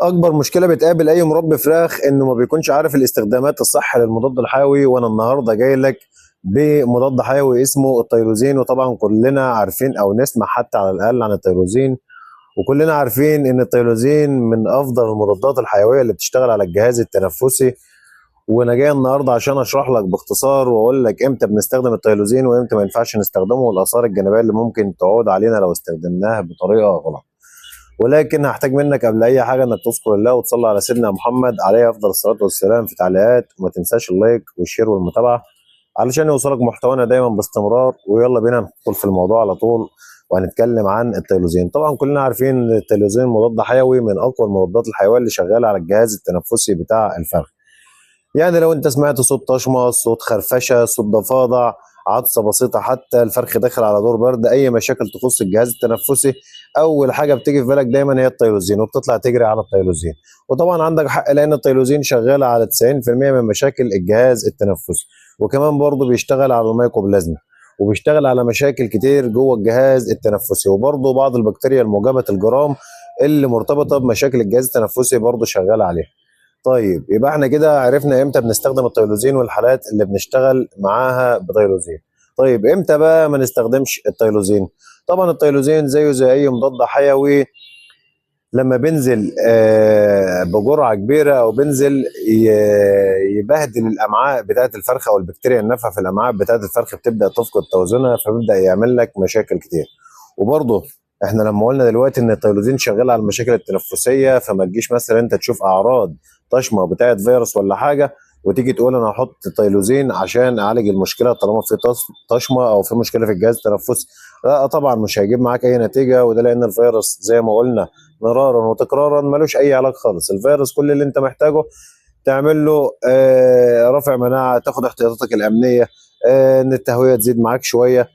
اكبر مشكله بتقابل اي مربي فراخ انه ما بيكونش عارف الاستخدامات الصح للمضاد الحيوي، وانا النهارده جاي لك بمضاد حيوي اسمه التيروزين. وطبعا كلنا عارفين او نسمع حتى على الاقل عن التيروزين، وكلنا عارفين ان التيروزين من افضل المضادات الحيويه اللي بتشتغل على الجهاز التنفسي. وانا جاي النهارده عشان اشرح لك باختصار واقول لك امتى بنستخدم التيروزين وامتى ما ينفعش نستخدمه، والاثار الجانبيه اللي ممكن تعود علينا لو استخدمناها بطريقه غلط. ولكن هحتاج منك قبل اي حاجه انك تذكر الله وتصلي على سيدنا محمد عليه افضل الصلاه والسلام في التعليقات، وما تنساش اللايك والشير والمتابعه علشان يوصلك محتوانا دايما باستمرار. ويلا بينا ندخل في الموضوع على طول وهنتكلم عن التيروزين. طبعا كلنا عارفين ان التيروزين مضاد حيوي من اقوى المضادات الحيويه اللي شغاله على الجهاز التنفسي بتاع الفرخ. يعني لو انت سمعت صوت طشمه، صوت خرفشه، صوت ضفادع، عطسه بسيطه، حتى الفرخ داخل على دور برد، اي مشاكل تخص الجهاز التنفسي، اول حاجه بتيجي في بالك دايما هي التيروزين، وبتطلع تجري على التيروزين. وطبعا عندك حق لان التيروزين شغال على 90% من مشاكل الجهاز التنفسي، وكمان برضه بيشتغل على الميكوبلازما، وبيشتغل على مشاكل كتير جوه الجهاز التنفسي، وبرضه بعض البكتيريا الموجبه الجرام اللي مرتبطه بمشاكل الجهاز التنفسي برضه شغال عليها. طيب يبقى احنا كده عرفنا امتى بنستخدم التيروزين والحالات اللي بنشتغل معاها بتيروزين. طيب امتى بقى ما نستخدمش التيروزين؟ طبعا التيروزين زيه زي اي مضاد حيوي لما بينزل بجرعه كبيره او بينزل يبهدل الامعاء بتاعه الفرخه، او البكتيريا النافعه في الامعاء بتاعه الفرخه بتبدا تفقد توازنها، فبيبدا يعمل لك مشاكل كتير. وبرضه احنا لما قلنا دلوقتي ان التيروزين شغال على المشاكل التنفسيه، فما تجيش مثلا انت تشوف اعراض طشمه بتاعه فيروس ولا حاجه وتيجي تقول انا هحط تيروزين عشان اعالج المشكله طالما في طشمه او في مشكله في الجهاز التنفسي. لا طبعا مش هيجيب معاك اي نتيجه، وده لان الفيروس زي ما قلنا مرارا وتكرارا ملوش اي علاج خالص. الفيروس كل اللي انت محتاجه تعمل له رفع مناعه، تاخد احتياطاتك الامنيه، ان التهويه تزيد معاك شويه،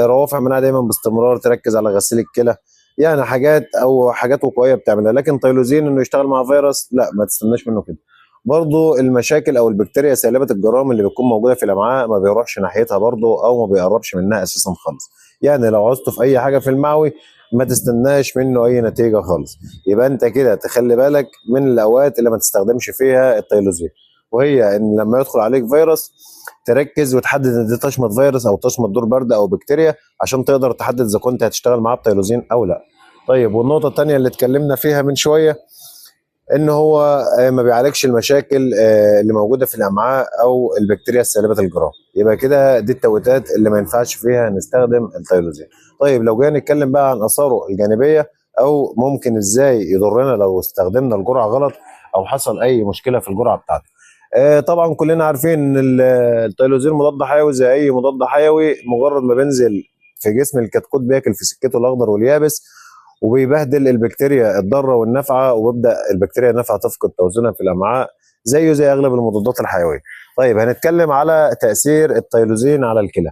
روافع مناعه دايما باستمرار، تركز على غسيل الكلى، يعني حاجات وقائيه بتعملها. لكن تيروزين انه يشتغل مع فيروس لا، ما تستناش منه كده. برضو المشاكل او البكتيريا سالبه الجرام اللي بتكون موجوده في الامعاء ما بيروحش ناحيتها برضو، او ما بيقربش منها اساسا خالص. يعني لو عوزته في اي حاجه في المعوي ما تستناش منه اي نتيجه خالص. يبقى انت كده تخلي بالك من الاوقات اللي ما تستخدمش فيها التيروزين، وهي ان لما يدخل عليك فيروس تركز وتحدد ان دي طشمه فيروس او طشمه دور برد او بكتيريا، عشان تقدر تحدد اذا كنت هتشتغل معاه بتيروزين او لا. طيب والنقطه الثانيه اللي اتكلمنا فيها من شويه ان هو ما بيعالجش المشاكل اللي موجوده في الامعاء او البكتيريا السالبه الجرام. يبقى كده دي التوقيتات اللي ما ينفعش فيها نستخدم التيروزين. طيب لو جينا نتكلم بقى عن اثاره الجانبيه، او ممكن ازاي يضرنا لو استخدمنا الجرعه غلط او حصل اي مشكله في الجرعه بتاعته. طبعا كلنا عارفين ان التيروزين مضاد حيوي زي اي مضاد حيوي، مجرد ما بينزل في جسم الكتكوت بياكل في سكته الاخضر واليابس وبيبهدل البكتيريا الضاره والنافعه، وبيبدا البكتيريا النافعه تفقد توازنها في الامعاء زيه زي اغلب المضادات الحيويه. طيب هنتكلم على تاثير التيروزين على الكلى.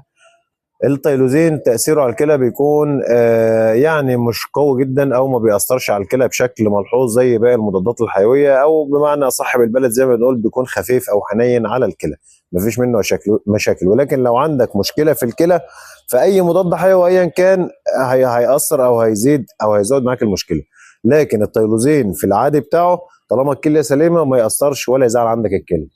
التيروزين تاثيره على الكلى بيكون يعني مش قوي جدا، او ما بيأثرش على الكلى بشكل ملحوظ زي باقي المضادات الحيويه، او بمعنى صاحب البلد زي ما بنقول بيكون خفيف او حنين على الكلى، مفيش منه مشاكل. ولكن لو عندك مشكله في الكلى فاي مضاد حيوي ايا كان هيأثر او هيزيد او هيزود معاك المشكله. لكن التيروزين في العادي بتاعه طالما الكليه سليمه ما يأثرش ولا يزعل عندك الكلى.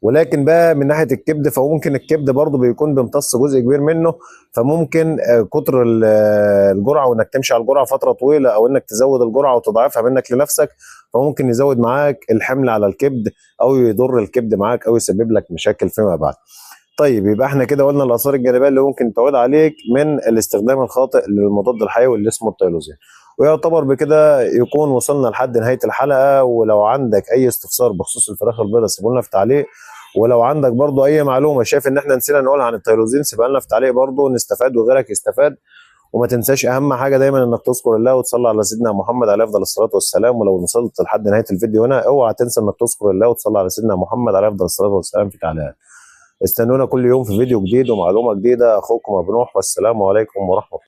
ولكن بقى من ناحيه الكبد، فممكن الكبد برضه بيكون بيمتص جزء كبير منه، فممكن كتر الجرعه وانك تمشي على الجرعه فتره طويله، او انك تزود الجرعه وتضاعفها منك لنفسك، فممكن يزود معاك الحمل على الكبد او يضر الكبد معاك او يسبب لك مشاكل فيما بعد. طيب يبقى احنا كده قلنا الاثار الجانبيه اللي ممكن تعود عليك من الاستخدام الخاطئ للمضاد الحيوي اللي اسمه التيروزين. ويعتبر بكده يكون وصلنا لحد نهايه الحلقه. ولو عندك اي استفسار بخصوص الفراخ البيضاء سيبوا لنا في تعليق، ولو عندك برضو اي معلومه شايف ان احنا نسينا نقولها عن التيروزين سيبها لنا في تعليق برضو نستفاد وغيرك يستفاد. وما تنساش اهم حاجه دايما انك تذكر الله وتصلي على سيدنا محمد عليه افضل الصلاه والسلام. ولو وصلت لحد نهايه الفيديو هنا اوعى تنسى انك تذكر الله وتصلي على سيدنا محمد عليه افضل الصلاه والسلام في تعليقات. استنونا كل يوم في فيديو جديد ومعلومه جديده. اخوكم ابو نوح، والسلام عليكم ورحمه الله.